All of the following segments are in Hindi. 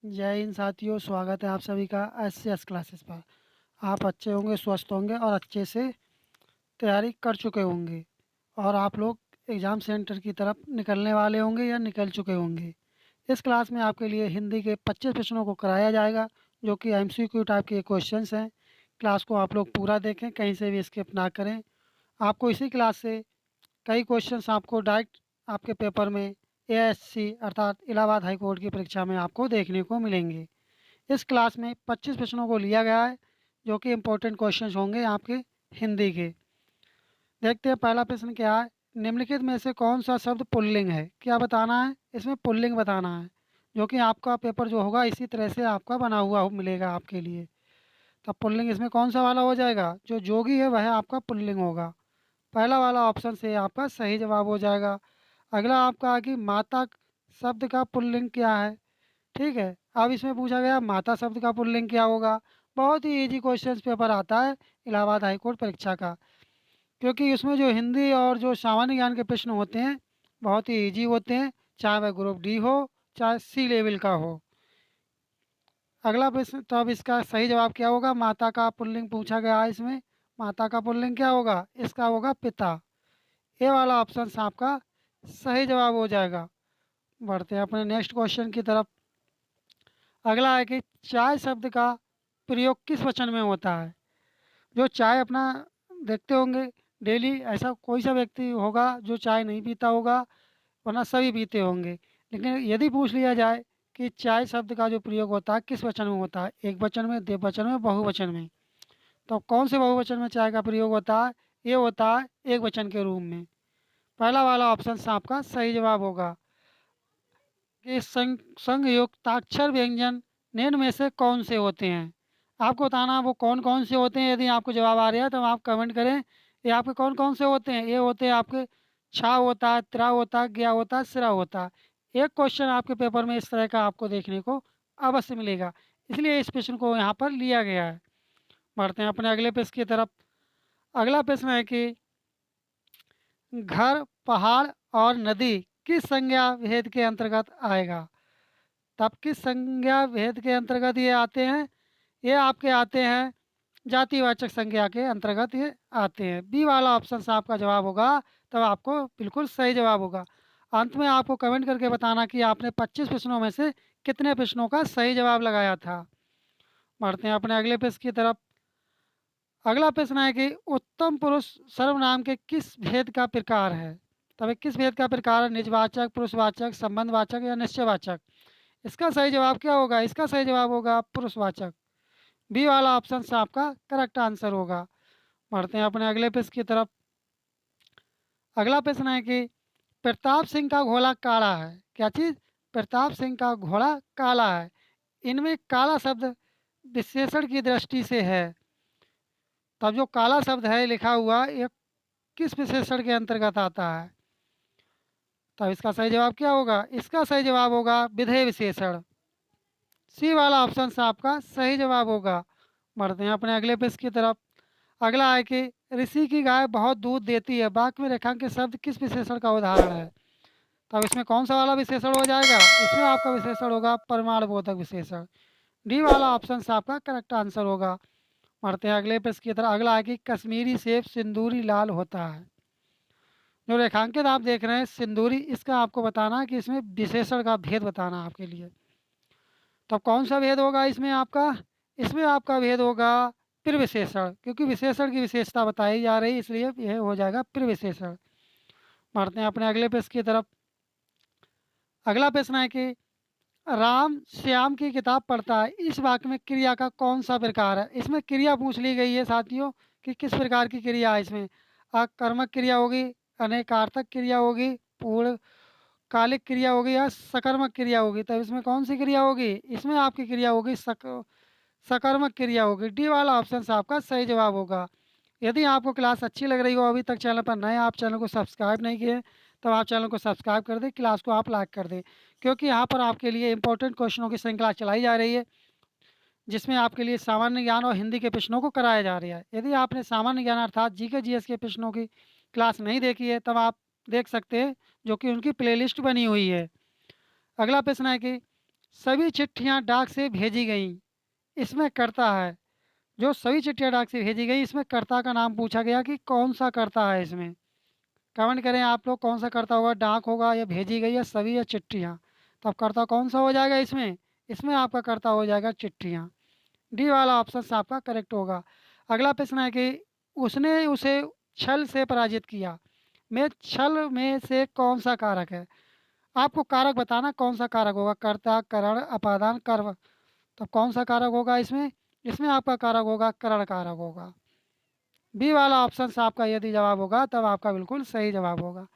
जय हिंद साथियों, स्वागत है आप सभी का एस क्लासेस पर। आप अच्छे होंगे, स्वस्थ होंगे और अच्छे से तैयारी कर चुके होंगे और आप लोग एग्ज़ाम सेंटर की तरफ निकलने वाले होंगे या निकल चुके होंगे। इस क्लास में आपके लिए हिंदी के 25 प्रश्नों को कराया जाएगा, जो कि एमसीक्यू टाइप के क्वेश्चंस हैं। क्लास को आप लोग पूरा देखें, कहीं से भी स्किप ना करें। आपको इसी क्लास से कई क्वेश्चंस आपको डायरेक्ट आपके पेपर में एएससी अर्थात इलाहाबाद हाई कोर्ट की परीक्षा में आपको देखने को मिलेंगे। इस क्लास में 25 प्रश्नों को लिया गया है, जो कि इम्पोर्टेंट क्वेश्चंस होंगे आपके हिंदी के। देखते हैं पहला प्रश्न क्या है। निम्नलिखित में से कौन सा शब्द पुल्लिंग है? क्या बताना है? इसमें पुल्लिंग बताना है, जो कि आपका पेपर जो होगा इसी तरह से आपका बना हुआ मिलेगा आपके लिए। तब पुल्लिंग इसमें कौन सा वाला हो जाएगा? जो जोगी है वह आपका पुल्लिंग होगा। पहला वाला ऑप्शन से आपका सही जवाब हो जाएगा। अगला आपका है कि माता शब्द का पुल्लिंग क्या है। ठीक है, अब इसमें पूछा गया माता शब्द का पुल्लिंग क्या होगा। बहुत ही इजी क्वेश्चन पेपर आता है इलाहाबाद हाई कोर्ट परीक्षा का, क्योंकि उसमें जो हिंदी और जो सामान्य ज्ञान के प्रश्न होते हैं बहुत ही इजी होते हैं, चाहे वह ग्रुप डी हो चाहे सी लेवल का हो। अगला प्रश्न, तो अब इसका सही जवाब क्या होगा? माता का पुल्लिंग पूछा गया है इसमें। माता का पुल्लिंग क्या होगा? इसका होगा पिता। ये वाला ऑप्शन आपका सही जवाब हो जाएगा। बढ़ते हैं अपने नेक्स्ट क्वेश्चन की तरफ। अगला है कि चाय शब्द का प्रयोग किस वचन में होता है? जो चाय अपना देखते होंगे डेली, ऐसा कोई सा व्यक्ति होगा जो चाय नहीं पीता होगा, वरना सभी पीते होंगे। लेकिन यदि पूछ लिया जाए कि चाय शब्द का जो प्रयोग होता है किस वचन में होता है, एक वचन में, द्विवचन में, बहुवचन में, तो कौन से बहुवचन में चाय का प्रयोग होता है? ये होता है एक वचन के रूप में। पहला वाला ऑप्शन आपका सही जवाब होगा कि संयुक्ताक्षर व्यंजन निम्न में से कौन से होते हैं। आपको बताना वो कौन कौन से होते हैं। यदि आपको जवाब आ रहा है तो आप कमेंट करें। ये आपके कौन कौन से होते हैं? ये होते हैं आपके छा होता है, त्रा होता है, ज्ञा होता है, सिरा होता है। एक क्वेश्चन आपके पेपर में इस तरह का आपको देखने को अवश्य मिलेगा, इसलिए इस प्रश्न को यहाँ पर लिया गया है। बढ़ते हैं अपने अगले प्रश्न की तरफ। अगला प्रश्न है कि घर, पहाड़ और नदी किस संज्ञा भेद के अंतर्गत आएगा? तब किस संज्ञा भेद के अंतर्गत ये आते हैं? ये आपके आते हैं जातिवाचक संज्ञा के अंतर्गत ये आते हैं। बी वाला ऑप्शन से आपका जवाब होगा, तब आपको बिल्कुल सही जवाब होगा। अंत में आपको कमेंट करके बताना कि आपने 25 प्रश्नों में से कितने प्रश्नों का सही जवाब लगाया था। बढ़ते हैं अपने अगले प्रश्न की तरफ। अगला प्रश्न है कि उत्तम पुरुष सर्वनाम के किस भेद का प्रकार है? तब ये किस भेद का प्रकार है? निजवाचक, पुरुषवाचक, संबंधवाचक या निश्चयवाचक? इसका सही जवाब क्या होगा? इसका सही जवाब होगा पुरुषवाचक। बी वाला ऑप्शन से आपका करेक्ट आंसर होगा। बढ़ते हैं अपने अगले प्रश्न की तरफ। अगला प्रश्न है कि प्रताप सिंह का घोड़ा काला है। क्या चीज़? प्रताप सिंह का घोड़ा काला है। इनमें काला शब्द विशेषण की दृष्टि से है। तब जो काला शब्द है लिखा हुआ, ये किस विशेषण के अंतर्गत आता है? तब इसका सही जवाब क्या होगा? इसका सही जवाब होगा विधेय विशेषण। सी वाला ऑप्शन से आपका सही जवाब होगा। बढ़ते हैं अपने अगले प्रश्न की तरफ। अगला है कि ऋषि की गाय बहुत दूध देती है, वाक्य में रेखांकित शब्द किस विशेषण का उदाहरण है? तब इसमें कौन सा वाला विशेषण हो जाएगा? इसमें आपका विशेषण होगा प्रमाण बोधक विशेषण। डी वाला ऑप्शन से आपका करेक्ट आंसर होगा। बढ़ते हैं अगले प्रश्न की तरफ। अगला है कि कश्मीरी सेब सिंदूरी लाल होता है। जो रेखांकित आप देख रहे हैं सिंदूरी, इसका आपको बताना है कि इसमें विशेषण का भेद बताना है आपके लिए। तो कौन सा भेद होगा इसमें आपका? इसमें आपका भेद होगा प्रविशेषण, क्योंकि विशेषण की विशेषता बताई जा रही है, इसलिए यह हो जाएगा प्रविशेषण। बढ़ते हैं अपने अगले प्रश्न की तरफ। अगला प्रश्न है कि राम श्याम की किताब पढ़ता है, इस वाक्य में क्रिया का कौन सा प्रकार है? इसमें क्रिया पूछ ली गई है साथियों कि किस प्रकार की क्रिया है इसमें। आकर्मक क्रिया होगी, अनेकार्थक क्रिया होगी, पूर्ण कालिक क्रिया होगी या सकर्मक क्रिया होगी। तब इसमें कौन सी क्रिया होगी? इसमें आपकी क्रिया होगी सकर्मक क्रिया होगी। डी वाला ऑप्शन से आपका सही जवाब होगा। यदि आपको क्लास अच्छी लग रही हो, अभी तक चैनल पर नए, आप चैनल को सब्सक्राइब नहीं किए, तो आप चैनल को सब्सक्राइब कर दें, क्लास को आप लाइक कर दें, क्योंकि यहाँ पर आपके लिए इंपॉर्टेंट क्वेश्चनों की श्रृंखला चलाई जा रही है, जिसमें आपके लिए सामान्य ज्ञान और हिंदी के प्रश्नों को कराया जा रहा है। यदि आपने सामान्य ज्ञान अर्थात जीके जीएस के प्रश्नों की क्लास नहीं देखी है, तब आप देख सकते हैं, जो कि उनकी प्लेलिस्ट बनी हुई है। अगला प्रश्न है कि सभी चिट्ठियां डाक से भेजी गईं, इसमें कर्ता है। जो सभी चिट्ठियां डाक से भेजी गई, इसमें कर्ता का नाम पूछा गया कि कौन सा कर्ता है इसमें। कमेंट करें आप लोग, कौन सा कर्ता होगा, डाक होगा या भेजी गई या सभी या चिट्ठियाँ। तो अब कर्ता कौन सा हो जाएगा इसमें? इसमें आपका कर्ता हो जाएगा चिट्ठियाँ। डी वाला ऑप्शन से आपका करेक्ट होगा। अगला प्रश्न है कि उसने उसे छल से पराजित किया, में छल में से कौन सा कारक है? आपको कारक बताना कौन सा कारक होगा, कर्ता, करण, अपादान, कर्म। तो कौन सा कारक होगा इसमें? इसमें आपका कारक होगा करण कारक होगा। बी वाला ऑप्शन से आपका यदि जवाब होगा तब आपका बिल्कुल सही जवाब होगा।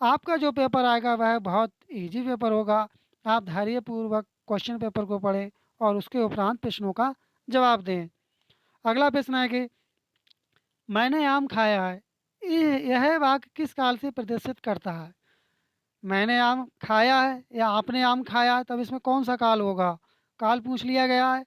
आपका जो पेपर आएगा वह बहुत इजी पेपर होगा। आप धैर्यपूर्वक क्वेश्चन पेपर को पढ़ें और उसके उपरांत प्रश्नों का जवाब दें। अगला प्रश्न है कि मैंने आम खाया है, यह वाक्य किस काल से प्रदर्शित करता है? मैंने आम खाया है या आपने आम खाया है, तब इसमें कौन सा काल होगा? काल पूछ लिया गया है,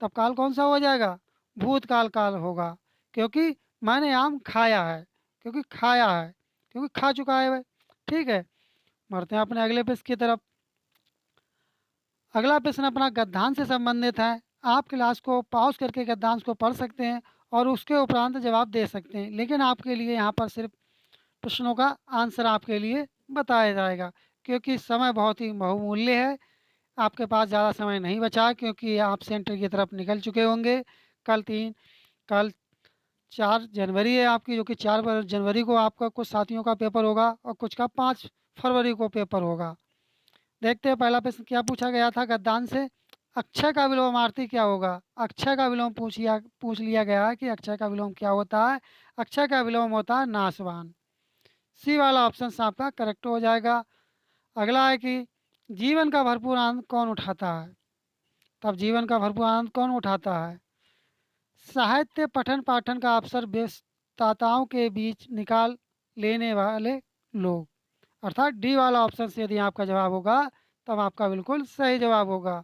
तब काल कौन सा हो जाएगा? भूतकाल काल होगा। क्योंकि मैंने आम खाया है, क्योंकि खाया है, क्योंकि खा चुका है वह। ठीक है, बढ़ते हैं अपने अगले प्रश्न की तरफ। अगला प्रश्न अपना गद्यांश से संबंधित है। आप क्लास को पॉज करके गद्यांश को पढ़ सकते हैं और उसके उपरांत जवाब दे सकते हैं, लेकिन आपके लिए यहाँ पर सिर्फ प्रश्नों का आंसर आपके लिए बताया जाएगा, क्योंकि समय बहुत ही बहुमूल्य है। आपके पास ज़्यादा समय नहीं बचा, क्योंकि आप सेंटर की तरफ निकल चुके होंगे। कल 4 जनवरी है आपकी, जो कि 4 जनवरी को आपका कुछ साथियों का पेपर होगा और कुछ का 5 फरवरी को पेपर होगा। देखते हैं पहला प्रश्न क्या पूछा गया था गद्दान से। अक्षय का विलोमार्थी क्या होगा? अक्षय का विलोम पूछ लिया गया है कि अक्षय का विलोम क्या होता है। अक्षय का विलोम होता है नाशवान। सी वाला ऑप्शन आपका करेक्ट हो जाएगा। अगला है कि जीवन का भरपूर आनंद कौन उठाता है? तब जीवन का भरपूर आनंद कौन उठाता है? साहित्य पठन पाठन का अवसर व्यस्तताओं के बीच निकाल लेने वाले लोग। अर्थात डी वाला ऑप्शन से यदि आपका जवाब होगा तब आपका बिल्कुल सही जवाब होगा।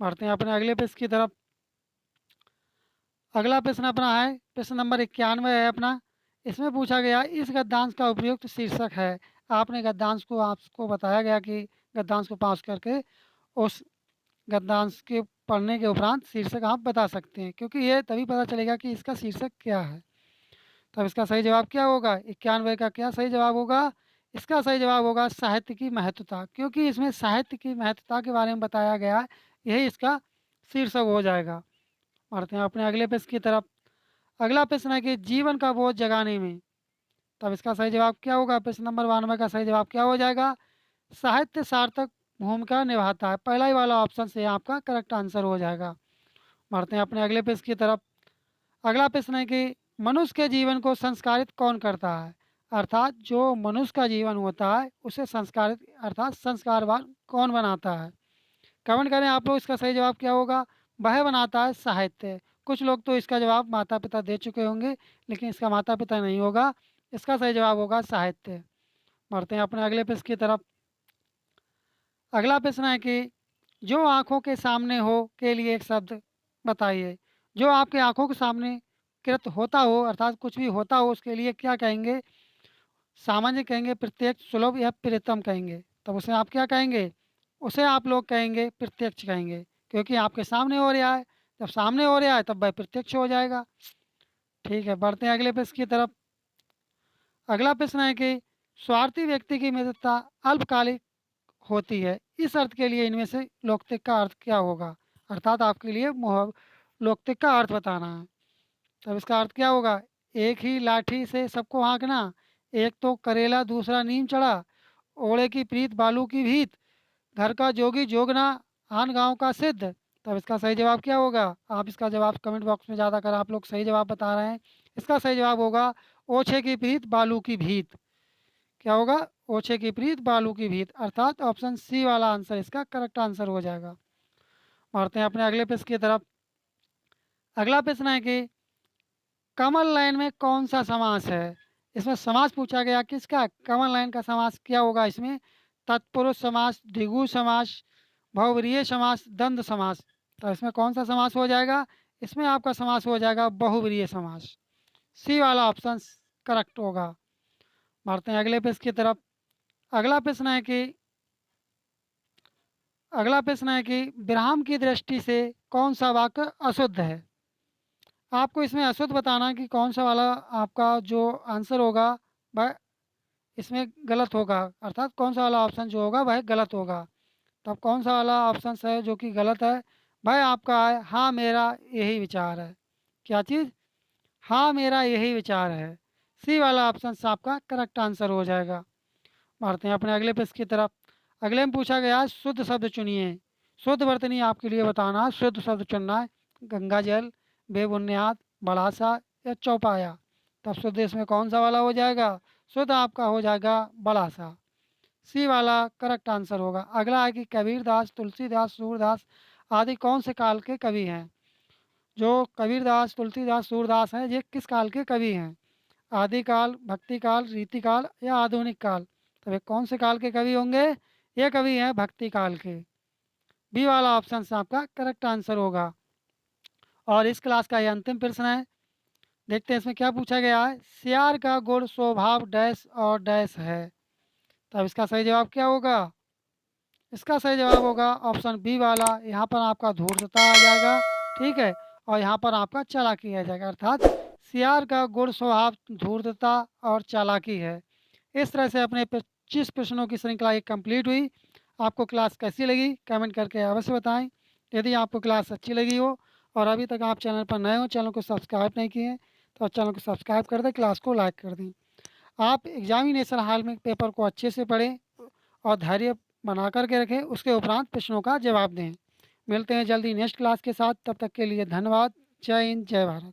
बढ़ते हैं अपने अगले प्रश्न की तरफ। अगला प्रश्न अपना है प्रश्न नंबर 91 है अपना। इसमें पूछा गया इस गद्यांश का उपयुक्त शीर्षक है। आपने गद्यांश को आपको बताया गया कि गद्यांश को पास करके उस गद्यांश के पढ़ने के उपरांत शीर्षक आप बता सकते हैं, क्योंकि ये तभी पता चलेगा कि इसका शीर्षक क्या है। तब इसका सही जवाब क्या होगा? 91 का क्या सही जवाब होगा? इसका सही जवाब होगा साहित्य की महत्वता, क्योंकि इसमें साहित्य की महत्वता के बारे में बताया गया है। यही इसका शीर्षक हो जाएगा। बढ़ते हैं अपने अगले प्रश्न की तरफ। अगला प्रश्न है कि जीवन का बोझ जगाने में। तब इसका सही जवाब क्या होगा? प्रश्न नंबर 92 का सही जवाब क्या हो जाएगा? साहित्य सार्थक भूमिका निभाता है। पहला ही वाला ऑप्शन से आपका करेक्ट आंसर हो जाएगा। बढ़ते हैं अपने अगले प्रश्न की तरफ। अगला प्रश्न है कि मनुष्य के जीवन को संस्कारित कौन करता है? अर्थात जो मनुष्य का जीवन होता है उसे संस्कारित अर्थात संस्कारवान कौन बनाता है? कमेंट करें आप लोग, इसका सही जवाब क्या होगा? वह बनाता है साहित्य। कुछ लोग तो इसका जवाब माता पिता दे चुके होंगे, लेकिन इसका माता पिता नहीं होगा। इसका सही जवाब होगा साहित्य। बढ़ते हैं अपने अगले प्रश्न की तरफ। अगला प्रश्न है कि जो आँखों के सामने हो के लिए एक शब्द बताइए। जो आपके आँखों के सामने कृत होता हो अर्थात कुछ भी होता हो उसके लिए क्या कहेंगे? सामान्य कहेंगे, प्रत्यक्ष, सुलभ या प्रियतम कहेंगे। तब उसे आप क्या कहेंगे? उसे आप लोग कहेंगे प्रत्यक्ष कहेंगे, क्योंकि आपके सामने हो रहा है। जब सामने हो रहा है तब वह प्रत्यक्ष हो जाएगा। ठीक है, बढ़ते हैं अगले प्रश्न की तरफ। अगला प्रश्न है कि स्वार्थी व्यक्ति की मित्रता अल्पकालिक होती है। इस अर्थ के लिए इनमें से लौकिक का अर्थ क्या होगा? अर्थात आपके लिए लौकिक का अर्थ बताना है। तब इसका अर्थ क्या होगा? एक ही लाठी से सबको हाँकना, एक तो करेला दूसरा नीम चढ़ा, ओढ़े की प्रीत बालू की भीत, घर का जोगी जोगना, आन गांव का सिद्ध। तब इसका सही जवाब क्या होगा? आप इसका जवाब कमेंट बॉक्स में ज़्यादा कर आप लोग सही जवाब बता रहे हैं। इसका सही जवाब होगा ओछे की प्रीत बालू की भीत। क्या होगा? ओछे की प्रीत बालू की भीत, अर्थात ऑप्शन सी वाला आंसर इसका करेक्ट आंसर हो जाएगा। बढ़ते हैं अपने अगले प्रश्न की तरफ। अगला प्रश्न है कि कमल लाइन में कौन सा समास है? इसमें समास पूछा गया किसका? कमल लाइन का समास क्या होगा इसमें? तत्पुरुष समास, द्विगु समास, बहुव्रीहि समास, द्वंद्व समास। तो इसमें कौन सा समास हो जाएगा? इसमें आपका समास हो जाएगा बहुव्रीहि समास। सी वाला ऑप्शन करेक्ट होगा। बढ़ते हैं अगले प्रश्न की तरफ। अगला प्रश्न है कि अगला प्रश्न है कि ब्राह्म की दृष्टि से कौन सा वाक्य अशुद्ध है। आपको इसमें अशुद्ध बताना है कि कौन सा वाला आपका जो आंसर होगा वह इसमें गलत होगा, अर्थात कौन सा वाला ऑप्शन जो होगा वह गलत होगा। तब कौन सा वाला ऑप्शन है जो कि गलत है, वह आपका है हाँ मेरा यही विचार है। क्या चीज़? हाँ मेरा यही विचार है। सी वाला ऑप्शन आपका करेक्ट आंसर हो जाएगा। बढ़ते हैं अपने अगले प्रश्न की तरफ। अगले में पूछा गया है शुद्ध शब्द चुनिए। शुद्ध वर्तनी आपके लिए बताना है, शुद्ध शब्द चुनना है। गंगा जल, बेबुनियाद, बड़ासा या चौपाया। तब शुद्ध इसमें कौन सा वाला हो जाएगा? शुद्ध आपका हो जाएगा बड़ासा। सी वाला करेक्ट आंसर होगा। अगला है कि कबीरदास, तुलसीदास, सूरदास आदि कौन से काल के कवि हैं। जो कबीरदास, तुलसीदास, सूरदास हैं ये किस काल के कवि हैं? आदिकाल, भक्तिकाल, रीतिकाल या आधुनिक काल। तो ये कौन से काल के कवि होंगे? ये कवि हैं भक्ति काल के। बी वाला ऑप्शन आपका करेक्ट आंसर होगा। और इस क्लास का ये अंतिम प्रश्न है। देखते हैं इसमें क्या पूछा गया है। सियार का गुण स्वभाव डैश और डैश है। तब इसका सही जवाब क्या होगा? इसका सही जवाब होगा ऑप्शन बी वाला। यहाँ पर आपका धूर्तता आ जाएगा, ठीक है, और यहाँ पर आपका चालाकी आ जाएगा। अर्थात सियार का गुण स्वभाव धूर्तता और चालाकी है। इस तरह से अपने 25 प्रश्नों की श्रृंखला एक कंप्लीट हुई। आपको क्लास कैसी लगी कमेंट करके अवश्य बताएं। यदि आपको क्लास अच्छी लगी हो और अभी तक आप चैनल पर नए हो, चैनल को सब्सक्राइब नहीं किए हैं, तो चैनल को सब्सक्राइब कर दें, क्लास को लाइक कर दें। आप एग्जामिनेशन हॉल में पेपर को अच्छे से पढ़ें और धैर्य बना कर के रखें, उसके उपरांत प्रश्नों का जवाब दें। मिलते हैं जल्दी नेक्स्ट क्लास के साथ, तब तक के लिए धन्यवाद। जय हिंद, जय भारत।